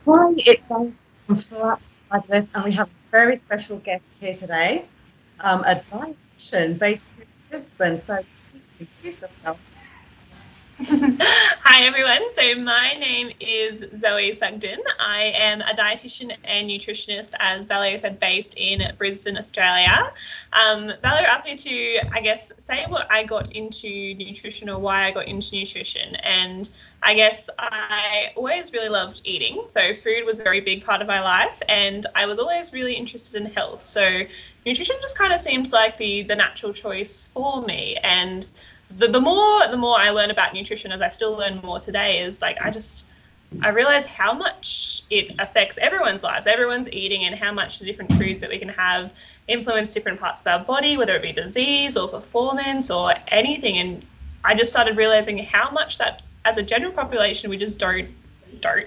Hi, it's Zoe from Fabulous, and we have a very special guest here today, a dietitian based in Brisbane. So please introduce yourself. Hi everyone. So my name is Zoe Sugden. I am a dietitian and nutritionist, as Valerie said, based in Brisbane, Australia. Valerie asked me to, I guess, say what I got into nutrition or why I got into nutrition. And I guess I always really loved eating. So food was a very big part of my life, and I was always really interested in health. So nutrition just kind of seemed like the natural choice for me. And the more I learn about nutrition, as I still learn more today, is like I realize how much it affects everyone's lives, everyone's eating, and how much the different foods that we can have influence different parts of our body, whether it be disease or performance or anything. And I just started realizing how much that, as a general population, we just don't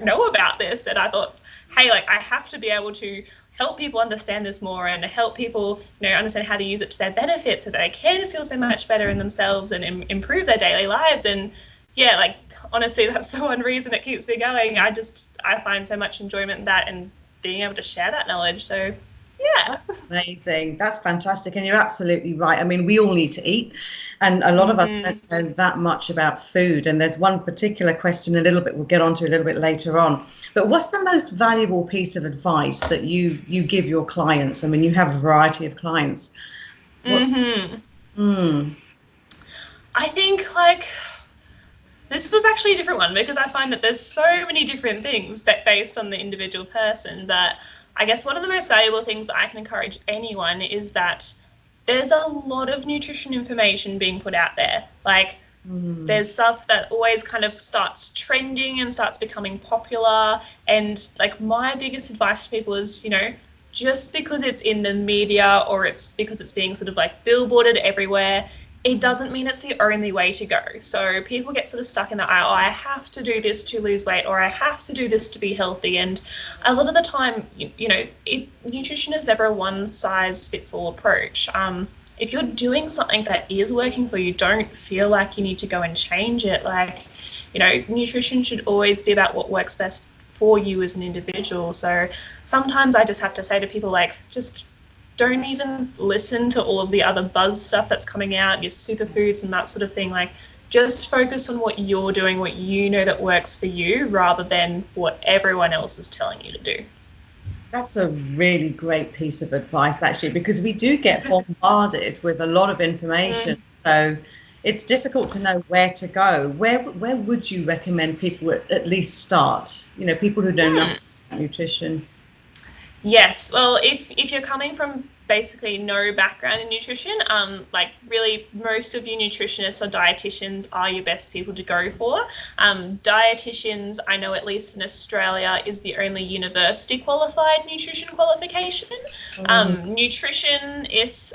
know about this. And I thought, hey, like I have to be able to help people understand this more and help people, understand how to use it to their benefit so that they can feel so much better in themselves and improve their daily lives. And yeah, like honestly, that's the one reason it keeps me going. I find so much enjoyment in that and being able to share that knowledge. So yeah. That's amazing. That's fantastic. And you're absolutely right. I mean, we all need to eat, and a lot of us don't Mm-hmm. know that much about food. And there's one particular question a little bit we'll get onto a little bit later on. But what's the most valuable piece of advice that you give your clients? I mean, you have a variety of clients. What's Mm-hmm. mm, I think like this was actually a different one because I find that there's so many different things based on the individual person. But I guess one of the most valuable things I can encourage anyone is that there's a lot of nutrition information being put out there. Like mm, there's stuff that always kind of starts trending and starts becoming popular. And like my biggest advice to people is, just because it's in the media or it's because it's being sort of like billboarded everywhere, it doesn't mean it's the only way to go. So people get sort of stuck in that, oh, I have to do this to lose weight or I have to do this to be healthy. And a lot of the time, nutrition is never a one size fits all approach. If you're doing something that is working for you, don't feel like you need to go and change it. Like, nutrition should always be about what works best for you as an individual. So sometimes I just have to say to people, like, just don't even listen to all of the other buzz stuff that's coming out, your superfoods and that sort of thing. Like, just focus on what you're doing, what you know that works for you, rather than what everyone else is telling you to do. that's a really great piece of advice, actually, because we do get bombarded with a lot of information. Mm. So it's difficult to know where to go. Where would you recommend people at least start? People who know nothing Hmm. about nutrition. Yes, well, if you're coming from basically no background in nutrition, like really most of your nutritionists or dietitians are your best people to go for. Dietitians, I know at least in Australia, is the only university qualified nutrition qualification. Mm, Nutrition is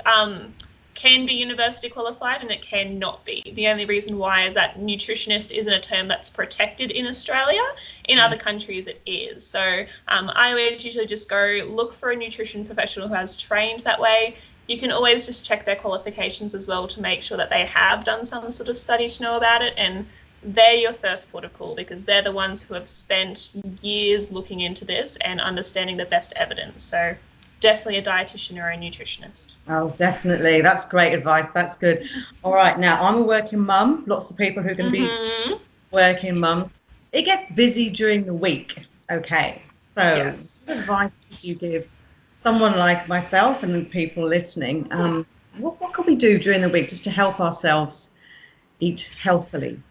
can be university qualified and it can not be. The only reason why is that nutritionist isn't a term that's protected in Australia. In yeah, other countries, it is. So I always usually just go look for a nutrition professional who has trained that way. You can always just check their qualifications as well to make sure that they have done some sort of study to know about it. And they're your first port of call because they're the ones who have spent years looking into this and understanding the best evidence. So definitely a dietitian or a nutritionist. oh, definitely. That's great advice. That's good. All right, now I'm a working mum. Lots of people who can be Mm-hmm. working mums. It gets busy during the week. Okay, so Yes. what advice would you give someone like myself and people listening? What can we do during the week just to help ourselves eat healthily?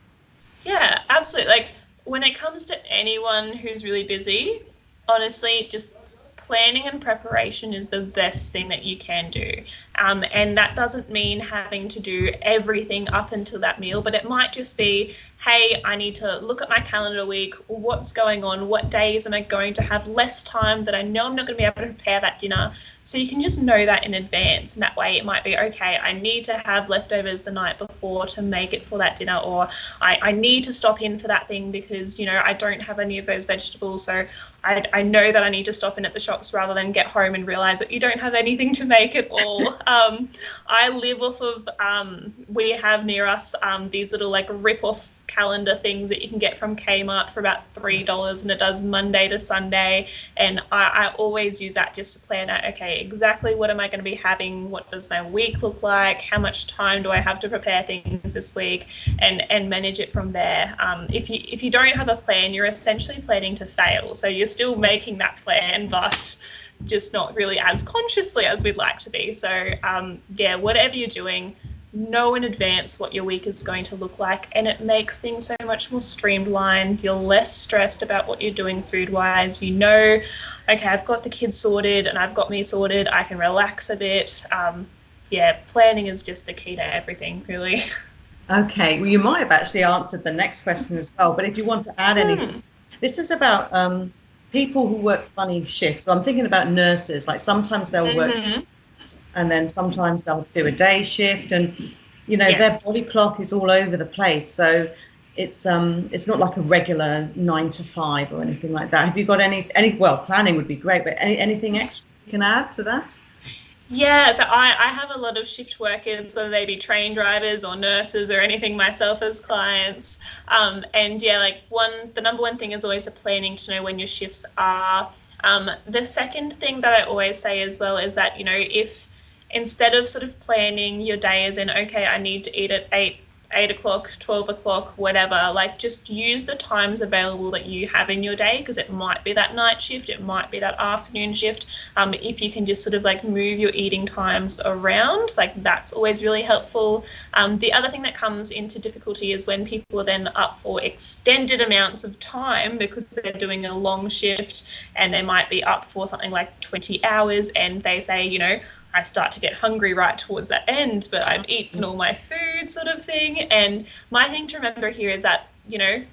Yeah, absolutely. Like when it comes to anyone who's really busy, honestly, just planning and preparation is the best thing that you can do. And that doesn't mean having to do everything up until that meal, but it might just be, hey, I need to look at my calendar week. What's going on? What days am I going to have less time that I know I'm not going to be able to prepare that dinner? So you can just know that in advance. And that way it might be, okay, I need to have leftovers the night before to make it for that dinner, or I need to stop in for that thing because, I don't have any of those vegetables. So I know that I need to stop in at the shops rather than get home and realize that you don't have anything to make at all. I live off of, we have near us these little like rip-off calendar things that you can get from Kmart for about $3, and it does Monday to Sunday. And I always use that just to plan out, okay, exactly what am I going to be having? What does my week look like? How much time do I have to prepare things this week? And manage it from there. If you don't have a plan, you're essentially planning to fail. So you're still making that plan, but just not really as consciously as we'd like to be. So yeah, whatever you're doing, know in advance what your week is going to look like, and it makes things so much more streamlined. You're less stressed about what you're doing food wise. You know, okay, I've got the kids sorted and I've got me sorted, I can relax a bit. Yeah, planning is just the key to everything, really. Okay, well, you might have actually answered the next question as well, but if you want to add anything, this is about people who work funny shifts. So I'm thinking about nurses, like sometimes they'll work and then sometimes they'll do a day shift, and you know, their body clock is all over the place. So it's not like a regular 9 to 5 or anything like that. Have you got any well, planning would be great, but anything extra you can add to that? Yeah, so I have a lot of shift workers, whether they be train drivers or nurses or anything, myself as clients. And yeah, like the number one thing is always the planning to know when your shifts are. The second thing that I always say as well is that, you know, if instead of sort of planning your day as in, okay, I need to eat at 8 o'clock, 12 o'clock, whatever, like just use the times available that you have in your day, because it might be that night shift, it might be that afternoon shift. If you can just sort of like move your eating times around, like that's always really helpful. The other thing that comes into difficulty is when people are then up for extended amounts of time because they're doing a long shift and they might be up for something like 20 hours, and they say, you know, I start to get hungry right towards that end, but I've eaten all my food, sort of thing. And my thing to remember here is that, you know,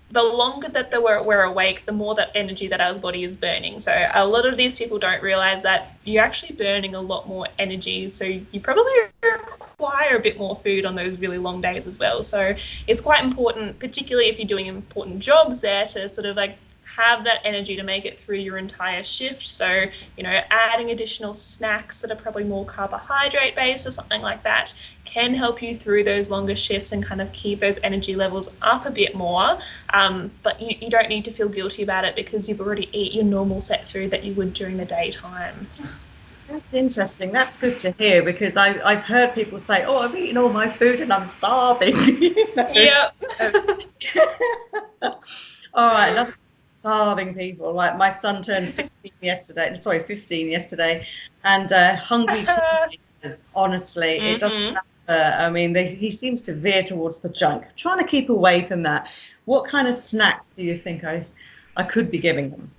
the longer that we're awake, the more that energy that our body is burning. So a lot of these people don't realize that you're actually burning a lot more energy. So you probably require a bit more food on those really long days as well. So it's quite important, particularly if you're doing important jobs there, to sort of like have that energy to make it through your entire shift. So, you know, adding additional snacks that are probably more carbohydrate based or something like that can help you through those longer shifts and kind of keep those energy levels up a bit more. But you don't need to feel guilty about it because you've already eaten your normal set food that you would during the daytime. That's interesting. That's good to hear, because I've heard people say, oh, I've eaten all my food and I'm starving. You know? Yep. All right, another starving people. Like my son turned 15 yesterday, and hungry teenagers, honestly, it doesn't matter. I mean, he seems to veer towards the junk. Trying to keep away from that. What kind of snack do you think I could be giving them?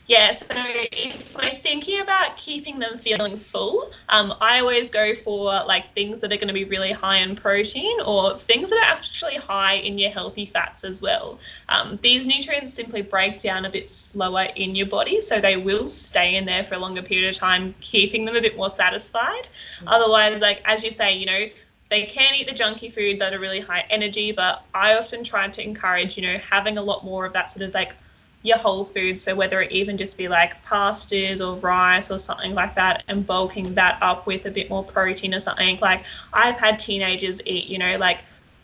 Yeah, so if we're thinking about keeping them feeling full, I always go for like things that are going to be really high in protein, or things that are actually high in your healthy fats as well. These nutrients simply break down a bit slower in your body, so they will stay in there for a longer period of time, keeping them a bit more satisfied. Otherwise, like as you say, you know, they can eat the junky food that are really high energy, but I often try to encourage, you know, having a lot more of that sort of like your whole food. So whether it even just be like pastas or rice or something like that, and bulking that up with a bit more protein or something. Like I've had teenagers eat, you know, like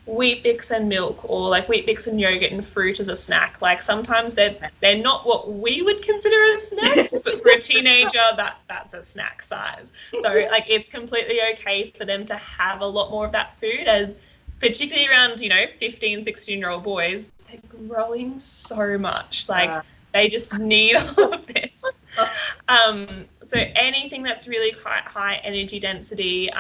Weet Bix and milk, or like Weet Bix and yogurt and fruit as a snack. Like sometimes they're not what we would consider as snacks, but for a teenager that's a snack size. So like it's completely okay for them to have a lot more of that food, as particularly around, you know, 15, 16-year-old boys, they're growing so much. Like they just need all of this. So anything that's really quite high energy density,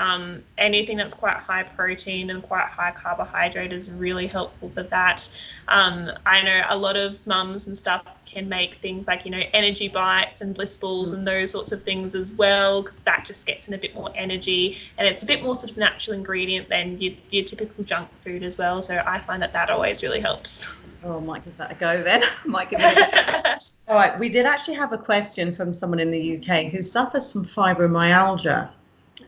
anything that's quite high protein and quite high carbohydrate is really helpful for that. I know a lot of mums and stuff can make things like, you know, energy bites and bliss balls and those sorts of things as well, because that just gets in a bit more energy, and it's a bit more sort of natural ingredient than your typical junk food as well. So I find that always really helps. Oh, I might give that a go then. All right, we did actually have a question from someone in the UK who suffers from fibromyalgia,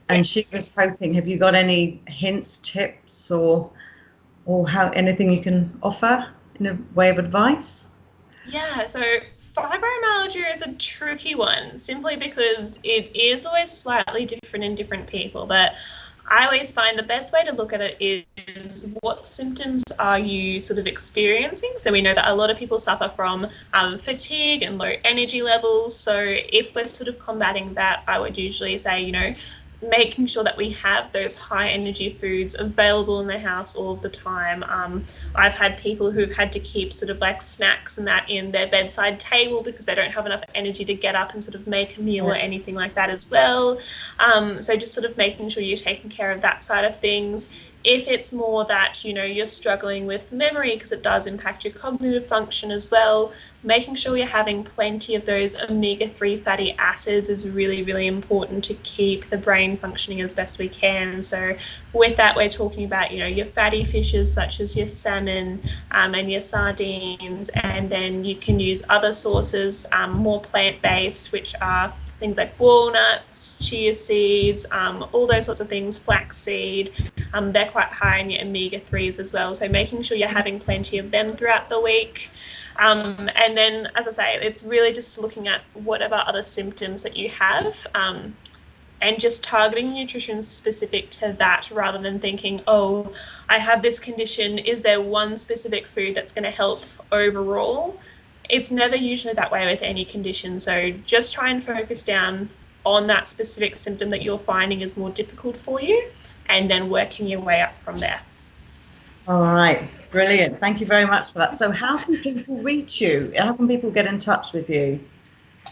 and she was hoping, have you got any hints, tips, or how anything you can offer in a way of advice? Yeah, so fibromyalgia is a tricky one, simply because it is always slightly different in different people. But I always find the best way to look at it is what symptoms are you sort of experiencing. So we know that a lot of people suffer from fatigue and low energy levels. So if we're sort of combating that, I would usually say, you know, making sure that we have those high energy foods available in the house all of the time. I've had people who've had to keep sort of like snacks and that in their bedside table because they don't have enough energy to get up and sort of make a meal or anything like that as well. So just sort of making sure you're taking care of that side of things. If it's more that, you know, you're struggling with memory because it does impact your cognitive function as well, making sure you're having plenty of those omega-3 fatty acids is really, really important to keep the brain functioning as best we can. So with that, we're talking about, you know, your fatty fishes such as your salmon and your sardines, and then you can use other sources, more plant-based, which are things like walnuts, chia seeds, all those sorts of things, flaxseed. They're quite high in your omega-3s as well. So making sure you're having plenty of them throughout the week. And then, as I say, it's really just looking at whatever other symptoms that you have, and just targeting nutrition specific to that rather than thinking, oh, I have this condition, is there one specific food that's going to help overall? It's never usually that way with any condition. So just try and focus down on that specific symptom that you're finding is more difficult for you, and then working your way up from there. All right, brilliant. Thank you very much for that. So how can people reach you? How can people get in touch with you?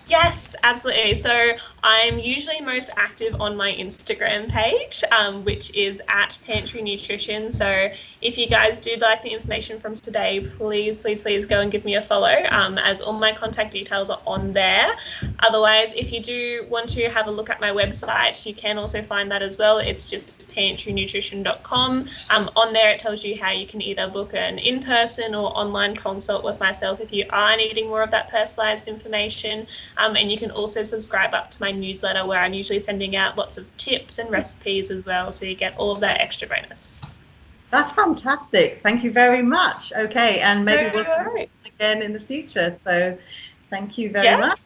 Yes, absolutely. So I'm usually most active on my Instagram page, which is at Pantry Nutrition. So if you guys do like the information from today, please go and give me a follow, as all my contact details are on there. Otherwise, if you do want to have a look at my website, you can also find that as well. It's just pantrynutrition.com. On there, it tells you how you can either book an in-person or online consult with myself if you are needing more of that personalized information. And you can also subscribe up to my newsletter, where I'm usually sending out lots of tips and recipes as well, so you get all of that extra bonus. That's fantastic. Thank you very much. Okay, and maybe we'll All right. again in the future. So thank you very much.